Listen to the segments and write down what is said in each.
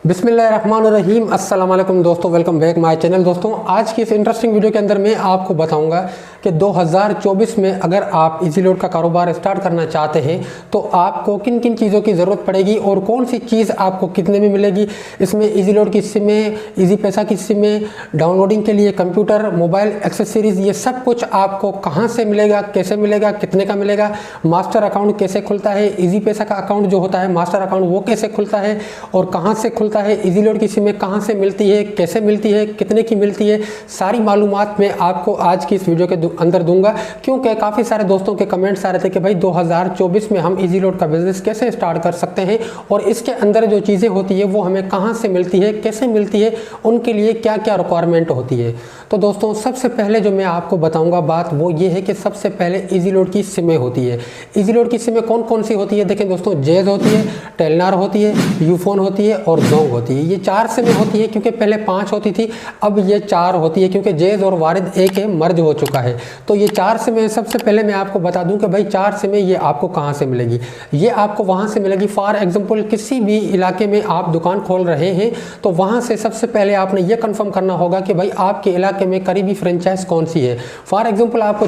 बिस्मिल्लाहिर्रहमानिर्रहीम। अस्सलाम वालेकुम दोस्तों, वेलकम बैक माय चैनल। दोस्तों आज की इस इंटरेस्टिंग वीडियो के अंदर मैं आपको बताऊंगा कि 2024 में अगर आप इजी लोड का कारोबार स्टार्ट करना चाहते हैं तो आपको किन किन चीज़ों की ज़रूरत पड़ेगी और कौन सी चीज़ आपको कितने में मिलेगी। इसमें इजी लोड की सिमें, इजी पैसा की सिमें, डाउनलोडिंग के लिए कंप्यूटर, मोबाइल एक्सेसरीज़, ये सब कुछ आपको कहाँ से मिलेगा, कैसे मिलेगा, कितने का मिलेगा, मास्टर अकाउंट कैसे खुलता है, इजी पैसा का अकाउंट जो होता है मास्टर अकाउंट वो कैसे खुलता है और कहाँ से खुलता है, इजी लोड की सिमें कहाँ से मिलती है, कैसे मिलती है, कितने की मिलती है, सारी मालूमात मैं आपको आज की इस वीडियो के अंदर दूंगा। क्योंकि काफ़ी सारे दोस्तों के कमेंट्स आ रहे थे कि भाई 2024 में हम इजी लोड का बिजनेस कैसे स्टार्ट कर सकते हैं और इसके अंदर जो चीज़ें होती है वो हमें कहाँ से मिलती है, कैसे मिलती है, उनके लिए क्या क्या रिक्वायरमेंट होती है। तो दोस्तों सबसे पहले जो मैं आपको बताऊंगा बात वो ये है कि सबसे पहले इजी लोड की सिमें होती है। इजी लोड की सिमें कौन कौन सी होती है? देखें दोस्तों, जेज होती है, टेलनार होती है, यूफोन होती है और जोंग होती है। ये 4 सिमें होती है क्योंकि पहले 5 होती थी, अब ये 4 होती है क्योंकि जेज और वारिद एक मर्ज हो चुका है। तो ये 4 सिमें सबसे पहले मैं आपको बता दूं कि भाई 4 सिमें ये आपको कहाँ से मिलेगी। ये आपको वहाँ से मिलेगी, फॉर एग्जाम्पल किसी भी इलाके में आप दुकान खोल रहे हैं तो वहाँ से सबसे पहले आपने ये कन्फर्म करना होगा कि भाई आपके इलाके में करीबी फ्रेंचाइज कौन सी है। फॉर एग्जाम्पल आपको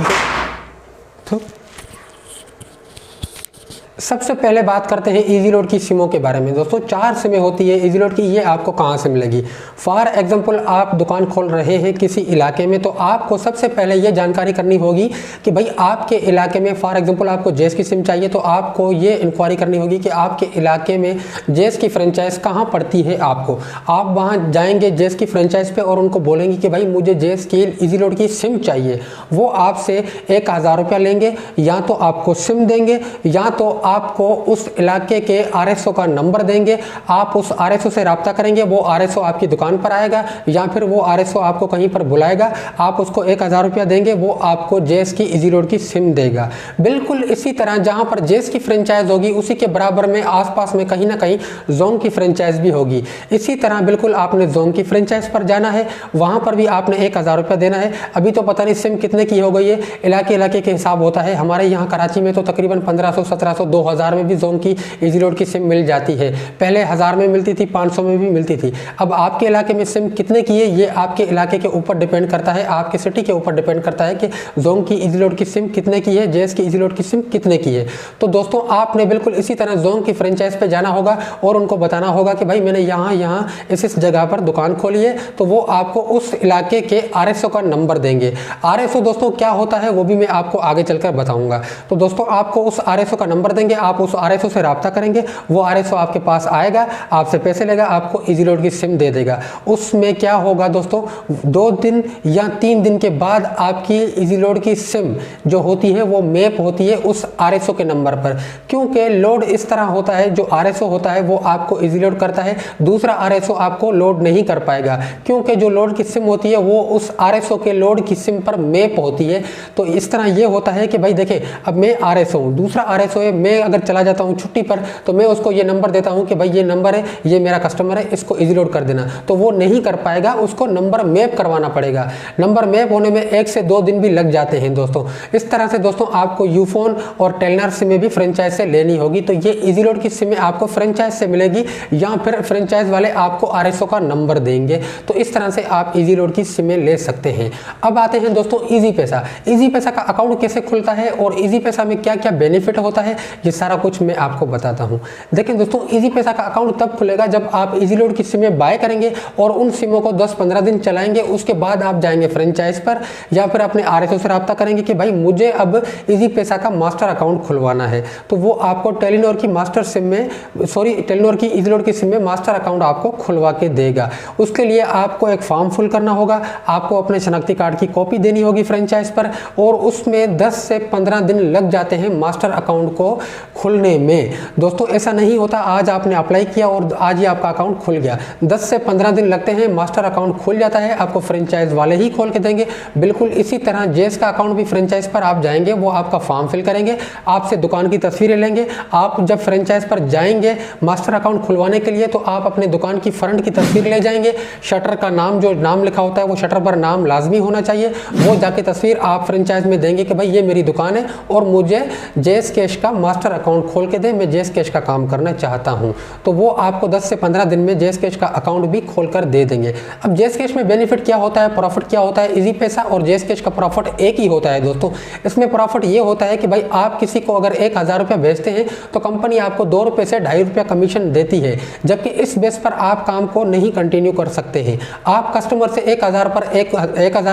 सबसे पहले बात करते हैं इजी लोड की सिमों के बारे में। दोस्तों 4 सिमें होती है इजी लोड की, ये आपको कहाँ से मिलेगी। फॉर एग्जांपल आप दुकान खोल रहे हैं किसी इलाके में तो आपको सबसे पहले ये जानकारी करनी होगी कि भाई आपके इलाके में, फॉर एग्जांपल आपको जेस की सिम चाहिए तो आपको ये इंक्वायरी करनी होगी कि आपके इलाके में जेस की फ्रेंचाइज कहाँ पड़ती है। आपको आप वहाँ जाएंगे जेस की फ्रेंचाइज पे और उनको बोलेंगे कि भाई मुझे जेस की इजी लोड की सिम चाहिए। वो आपसे 1000 रुपया लेंगे, या तो आपको सिम देंगे या तो आपको उस इलाके के आरएसओ का नंबर देंगे। आप उस आरएसओ से राब्ता करेंगे, वो आरएसओ आपकी दुकान पर आएगा या फिर वो आरएसओ आपको कहीं पर बुलाएगा। आप उसको 1000 रुपया देंगे, वो आपको जेस की इजी लोड की सिम देगा। बिल्कुल इसी तरह जहां पर जेस की फ्रेंचाइज होगी उसी के बराबर में आसपास में कहीं ना कहीं जोंग की फ्रेंचाइज भी होगी। इसी तरह बिल्कुल आपने जोंग की फ्रेंचाइज पर जाना है, वहां पर भी आपने 1000 रुपया देना है। अभी तो पता नहीं सिम कितने की हो गई है, इलाके इलाके के हिसाब होता है। हमारे यहाँ कराची में तो तकरीबन 1500, 1700, 2000 में भी जोंग की इजी लोड की सिम मिल जाती है। पहले 1000 में मिलती थी, 500 में भी मिलती थी। अब आपके इलाके में सिम कितने की है ये आपके इलाके के ऊपर डिपेंड करता है, आपके सिटी के ऊपर डिपेंड करता है कि जोंग की इजी लोड की सिम कितने की है, जेस की इजी लोड की सिम कितने की है। तो दोस्तों आपने बिल्कुल इसी तरह जोंग की फ्रेंचाइज पे जाना होगा और उनको बताना होगा कि भाई मैंने यहाँ इस जगह पर दुकान खोली है। तो वो आपको उस इलाके के आरएसओ का नंबर देंगे। आरएसओ दोस्तों क्या होता है वो भी मैं आपको आगे चलकर बताऊंगा। तो दोस्तों आपको उस आरएसओ का नंबर देंगे, आप उस आरएसओ से राब्ता करेंगे, वो आरएसओ आपके पास आएगा, आपसे पैसे लेगा, आपको इजी लोड की सिम दे देगा। उसमें क्या होगा दोस्तों, 2 दिन या 3 दिन के बाद आपकी इजी लोड की सिम जो होती है वो मैप होती है उस आरएसओ के नंबर पर। क्योंकि लोड इस तरह होता है, जो आरएसओ होता है वो आपको इजी लोड करता है, दूसरा आरएसओ आपको लोड नहीं कर पाएगा क्योंकि जो लोड की सिम होती है वो उस आरएसओ के लोड की सिम पर मैप होती है। तो इस तरह ये होता है कि भाई देखिए अब मैं आरएसओ हूँ, दूसरा आरएसओ है, मैं अगर चला जाता हूँ छुट्टी पर तो मैं उसको ये नंबर देता हूँ कि भाई ये नंबर है, ये मेरा कस्टमर है, इसको इजी लोड कर देना, तो वो नहीं कर पाएगा, उसको नंबर मैप करवाना पड़ेगा। नंबर मैप होने में 1 से 2 दिन भी लग जाते हैं दोस्तों। इस तरह से दोस्तों आपको यूफोन और टेलनर सिमें भी फ्रेंचाइज से लेनी होगी। तो ये इजी लोड की सिमें आपको फ्रेंचाइज से मिलेगी या फिर फ्रेंचाइज वाले आपको आरएसओ का नंबर देंगे। तो इस तरह से आप इजी लोड की सिमें ले सकते हैं। अब आते हैं दोस्तों इजी पैसा। इजी पैसा का अकाउंट कैसे खुलता है और इजी पैसा में क्या क्या बेनिफिट होता है, ये सारा कुछ मैं आपको बताता हूं। देखें दोस्तों, इजी पैसा का अकाउंट तब खुलेगा जब आप इजी लोड की सिमें बाय करेंगे और उन सिमों को 10-15 दिन चलाएंगे। उसके बाद आप जाएंगे फ्रेंचाइज पर या फिर अपने आरएसओ से राब्ता करेंगे कि भाई मुझे अब इजी पैसा का मास्टर अकाउंट खुलवाना है। तो वो आपको टेलीनॉर की मास्टर सिम में, टेलीनॉर की इजी लोड की सिम में मास्टर अकाउंट आपको खुलवा के देगा। उसके लिए आपको एक फॉर्म फिल करना होगा, आपको अपने शनाख्ती कार्ड की कॉपी देनी होगी फ्रेंचाइज पर और उसमें 10 से 15 दिन लग जाते हैं मास्टर अकाउंट को खुलने में। दोस्तों ऐसा नहीं होता आज आपने अप्लाई किया और आज ही आपका अकाउंट खुल गया। 10 से 15 दिन लगते हैं, मास्टर अकाउंट खुल जाता है, आपको फ्रेंचाइज वाले ही खोल के देंगे। बिल्कुल इसी तरह जेस का अकाउंट भी फ्रेंचाइज पर आप जाएंगे, वो आपका फॉर्म फिल करेंगे, आपसे दुकान की तस्वीरें लेंगे। आप जब फ्रेंचाइज पर जाएंगे मास्टर अकाउंट खुलवाने के लिए तो आप अपने दुकान की फ्रंट की तस्वीर ले जाएंगे, शटर का नाम, जो नाम लिखा होता है वो शटर पर नाम लाजमी होना चाहिए। वो जाके तस्वीर आप फ्रेंचाइज में देंगे कि भाई ये मेरी दुकान है और मुझे जेस कैश का मास्टर मास्टर अकाउंट खोल के दें, मैं जेस कैश का काम करना चाहता हूँ, तो वो आपको 10 से 15 दिन में जेस कैश का अकाउंट भी खोल कर दे देंगे। अब जेस कैश में बेनिफिट क्या होता है, प्रॉफिट क्या होता है, इजी पैसा और जेस कैश का प्रॉफिट एक ही होता है दोस्तों। इसमें प्रॉफिट ये होता है कि भाई आप किसी को अगर 1000 रुपये भेजते हैं तो कंपनी आपको 2 रुपये से 2.5 रुपये कमीशन देती है, जबकि इस बेस पर आप काम को नहीं कंटिन्यू कर सकते हैं। आप कस्टमर से 1000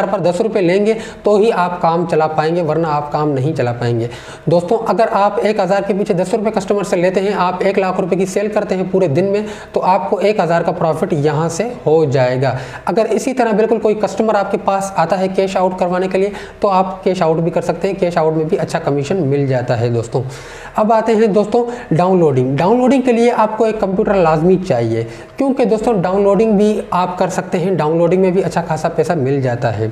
पर 10 रुपये लेंगे तो ही आप काम चला पाएंगे, वरना आप काम नहीं चला पाएंगे। दोस्तों अगर आप 1000 के पीछे 10 रुपये कस्टमर से लेते हैं, आप 1 लाख रुपए की सेल करते हैं पूरे दिन में, तो आपको 1000 का प्रॉफिट यहाँ से हो जाएगा। अगर इसी तरह बिल्कुल कोई कस्टमर आपके पास आता है कैश आउट करवाने के लिए, तो आप कैश आउट भी कर सकते हैं, कैश आउट में भी अच्छा कमीशन मिल जाता है दोस्तों। अब आते हैं दोस्तों डाउनलोडिंग के लिए आपको एक कंप्यूटर लाजमी चाहिए, क्योंकि दोस्तों डाउनलोडिंग भी आप कर सकते हैं, डाउनलोडिंग में भी अच्छा खासा पैसा मिल जाता है।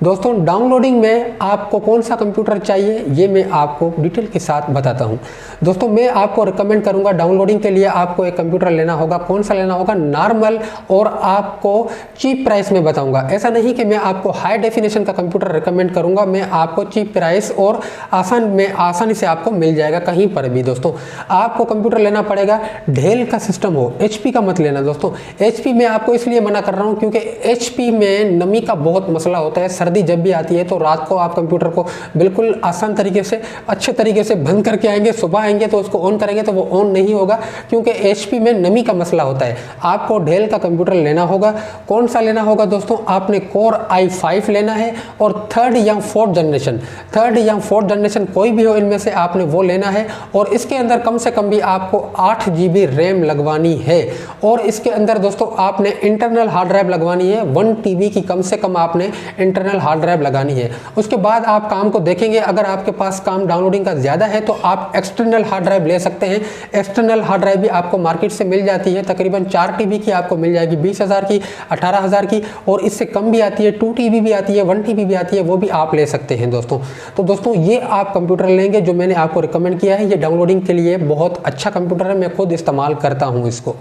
दोस्तों डाउनलोडिंग में आपको कौन सा कंप्यूटर चाहिए ये मैं आपको डिटेल के साथ बताता हूं। दोस्तों मैं आपको रिकमेंड करूंगा डाउनलोडिंग के लिए आपको एक कंप्यूटर लेना होगा। कौन सा लेना होगा, नॉर्मल और आपको चीप प्राइस में बताऊंगा। ऐसा नहीं कि मैं आपको हाई डेफिनेशन का कंप्यूटर रिकमेंड करूंगा, मैं आपको चीप प्राइस और आसानी से आपको मिल जाएगा कहीं पर भी। दोस्तों आपको कंप्यूटर लेना पड़ेगा डेल का सिस्टम हो, HP का मत लेना दोस्तों। HP में आपको इसलिए मना कर रहा हूँ क्योंकि HP में नमी का बहुत मसला होता है। सर्दी जब भी आती है तो रात को आप कंप्यूटर को बिल्कुल आसान तरीके से अच्छे तरीके से बंद करके आएंगे, सुबह आएंगे तो उसको ऑन करेंगे तो वो ऑन नहीं होगा, क्योंकि HP में नमी का मसला होता है। आपको डेल का कंप्यूटर लेना होगा। कौन सा लेना होगा दोस्तों, आपने Core i5 लेना है और 3rd या 4th जनरेशन कोई भी हो इनमें से आपने वो लेना है। और इसके अंदर कम से कम भी आपको 8 GB रैम लगवानी है। और इसके अंदर दोस्तों आपने इंटरनल हार्ड ड्राइव लगवानी है, 1 TB की कम से कम आपने इंटरनल हार्ड ड्राइव लगानी है। उसके बाद आप काम को देखेंगे। अगर आपके पास काम डाउनलोडिंग का ज़्यादा है तो आप एक्सटर्नल हार्ड ड्राइव ले सकते हैं। एक्सटर्नल हार्ड ड्राइव भी आपको मार्केट से मिल जाती है, तकरीबन 4 TB की आपको मिल जाएगी, 20,000 की, 18,000 की, और इससे कम भी आती है, 2 TB भी आती है, 1 TB भी आती है, वो भी आप ले सकते हैं दोस्तों। तो दोस्तों ये आप कंप्यूटर लेंगे जो मैंने आपको रिकमेंड किया है, ये डाउनलोडिंग के लिए बहुत अच्छा कंप्यूटर है, मैं खुद इस्तेमाल करता हूँ इसको।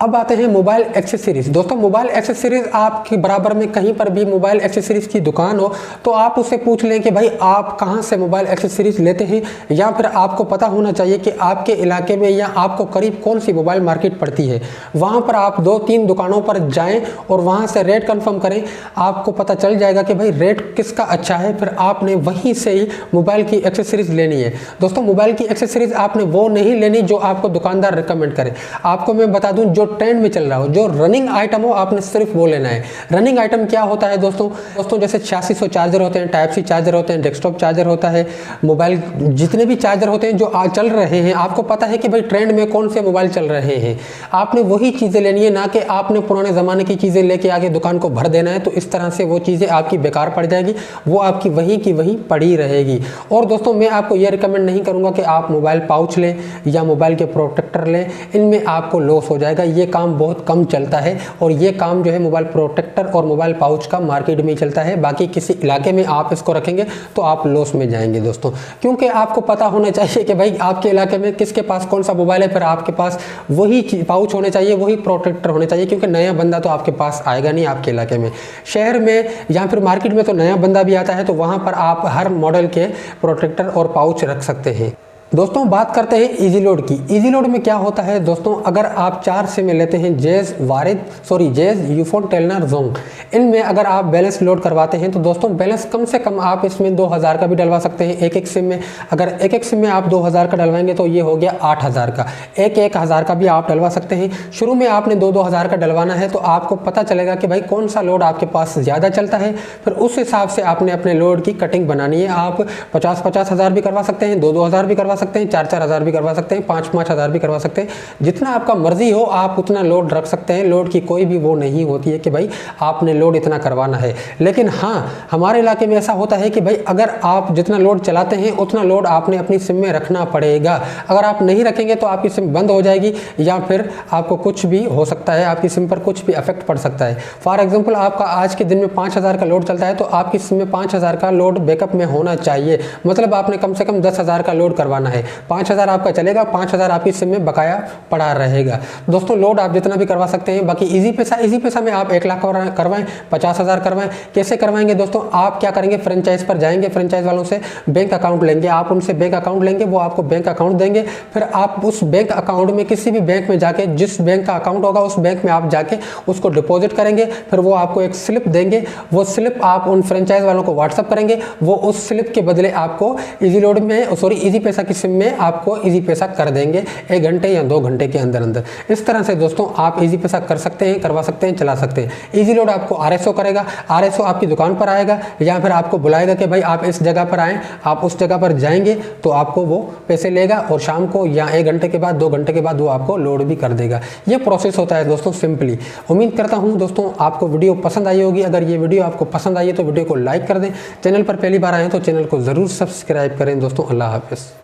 अब आते हैं मोबाइल एक्सेसरीज। दोस्तों मोबाइल एक्सेसरीज आपके बराबर में कहीं पर भी मोबाइल एक्सेसरीज की दुकान हो तो आप उससे पूछ लें कि भाई आप कहां से मोबाइल एक्सेसरीज लेते हैं, या फिर आपको पता होना चाहिए कि आपके इलाके में या आपको करीब कौन सी मोबाइल मार्केट पड़ती है। वहां पर आप 2-3 दुकानों पर जाएं और वहां से रेट कंफर्म करें, आपको पता चल जाएगा कि भाई रेट किसका अच्छा है, फिर आपने वहीं से ही मोबाइल की एक्सेसरीज लेनी है। दोस्तों मोबाइल की एक्सेसरीज आपने वो नहीं लेनी जो आपको दुकानदार रिकमेंड करे। आपको मैं बता दूं जो ट्रेंड में चल रहा हो, जो रनिंग आइटम हो, आपने सिर्फ वो लेना है। रनिंग आइटम क्या होता है दोस्तों जैसे 8600 चार्जर होते हैं, टाइप सी चार्जर होते हैं, डेस्कटॉप चार्जर होता है, मोबाइल जितने भी चार्जर होते हैं जो आज चल रहे हैं, आपको पता है कि भाई ट्रेंड में कौन से मोबाइल चल रहे हैं, आपने वही चीज़ें लेनी है, ना कि आपने पुराने ज़माने की चीज़ें लेके आगे दुकान को भर देना है। तो इस तरह से वो चीज़ें आपकी बेकार पड़ जाएगी, वो आपकी वहीं की वहीं पड़ी रहेगी। और दोस्तों मैं आपको ये रिकमेंड नहीं करूँगा कि आप मोबाइल पाउच लें या मोबाइल के प्रोटेक्टर लें, इनमें आपको लॉस हो जाएगा। ये काम बहुत कम चलता है और ये काम जो है मोबाइल प्रोटेक्टर और मोबाइल पाउच का मार्केट में ही चलता है। बाकी किसी इलाके में आप इसको रखेंगे तो आप लॉस में जाएंगे दोस्तों, क्योंकि आपको पता होना चाहिए कि भाई आपके इलाके में किसके पास कौन सा मोबाइल है, फिर आपके पास वही पाउच होने चाहिए, वही प्रोटेक्टर होने चाहिए, क्योंकि नया बंदा तो आपके पास आएगा नहीं आपके इलाके में। शहर में या फिर मार्केट में तो नया बंदा भी आता है, तो वहाँ पर आप हर मॉडल के प्रोटेक्टर और पाउच रख सकते हैं। दोस्तों बात करते हैं इजी लोड की। इजी लोड में क्या होता है दोस्तों, अगर आप 4 सिम लेते हैं, जेज, यूफोन, टेलनर, जोंग, इनमें अगर आप बैलेंस लोड करवाते हैं तो दोस्तों बैलेंस कम से कम आप इसमें 2000 का भी डलवा सकते हैं एक सिम में। अगर एक सिम में आप 2000 का डलवाएंगे तो ये हो गया 8000 का, 1000 का भी आप डलवा सकते हैं। शुरू में आपने 2000 का डलवाना है तो आपको पता चलेगा कि भाई कौन सा लोड आपके पास ज़्यादा चलता है, फिर उस हिसाब से आपने अपने लोड की कटिंग बनानी है। आप 50 हज़ार भी करवा सकते हैं, 2 हज़ार भी करवा सकते हैं, 4 हज़ार भी करवा सकते हैं, 5 हज़ार भी करवा सकते हैं, जितना आपका मर्जी हो आप उतना लोड रख सकते हैं। लोड की कोई भी वो नहीं होती है कि भाई आपने लोड इतना करवाना है। लेकिन हाँ, हमारे इलाके में ऐसा होता है कि भाई अगर आप जितना लोड चलाते हैं उतना लोड आपने अपनी सिम में रखना पड़ेगा। अगर आप नहीं रखेंगे तो आपकी सिम बंद हो जाएगी या फिर आपको कुछ भी हो सकता है, आपकी सिम पर कुछ भी इफेक्ट पड़ सकता है। फॉर एग्जाम्पल आपका आज के दिन में 5000 का लोड चलता है तो आपकी सिम में 5000 का लोड बैकअप में होना चाहिए, मतलब आपने कम से कम 10 हज़ार का लोड करवाना चलाना है। 5000 आपका चलेगा, 5000 आपकी सिम में बकाया पड़ा रहेगा। दोस्तों लोड आप जितना भी करवा सकते हैं। बाकी इजी पैसा में आप 1 लाख करवाएं, 50,000 करवाएं। कैसे करवाएंगे दोस्तों, आप क्या करेंगे, फ्रेंचाइज पर जाएंगे, फ्रेंचाइज वालों से बैंक अकाउंट लेंगे, आप उनसे बैंक अकाउंट लेंगे, वो आपको बैंक अकाउंट देंगे। फिर आप उस बैंक अकाउंट में किसी भी बैंक में जाके, जिस बैंक का अकाउंट होगा उस बैंक में आप जाके उसको डिपॉजिट करेंगे। फिर वो आपको एक स्लिप देंगे, वो स्लिप आप उन फ्रेंचाइज वालों को व्हाट्सअप करेंगे, वो उस स्लिप के बदले आपको इजी पैसा की सिम में आपको इजी पैसा कर देंगे 1 घंटे या 2 घंटे के अंदर अंदर। इस तरह से दोस्तों आप इजी पैसा कर सकते हैं, करवा सकते हैं, चला सकते हैं। इजी लोड आपको RSO करेगा, RSO आपकी दुकान पर आएगा या फिर आपको बुलाएगा कि भाई आप इस जगह पर आएँ, आप उस जगह पर जाएंगे तो आपको वो पैसे लेगा और शाम को या 1 घंटे के बाद 2 घंटे के बाद वो आपको लोड भी कर देगा। ये प्रोसेस होता है दोस्तों सिंपली। उम्मीद करता हूँ दोस्तों आपको वीडियो पसंद आई होगी। अगर ये वीडियो आपको पसंद आई है तो वीडियो को लाइक कर दें। चैनल पर पहली बार आए तो चैनल को ज़रूर सब्सक्राइब करें दोस्तों। अल्लाह हाफ़िज़।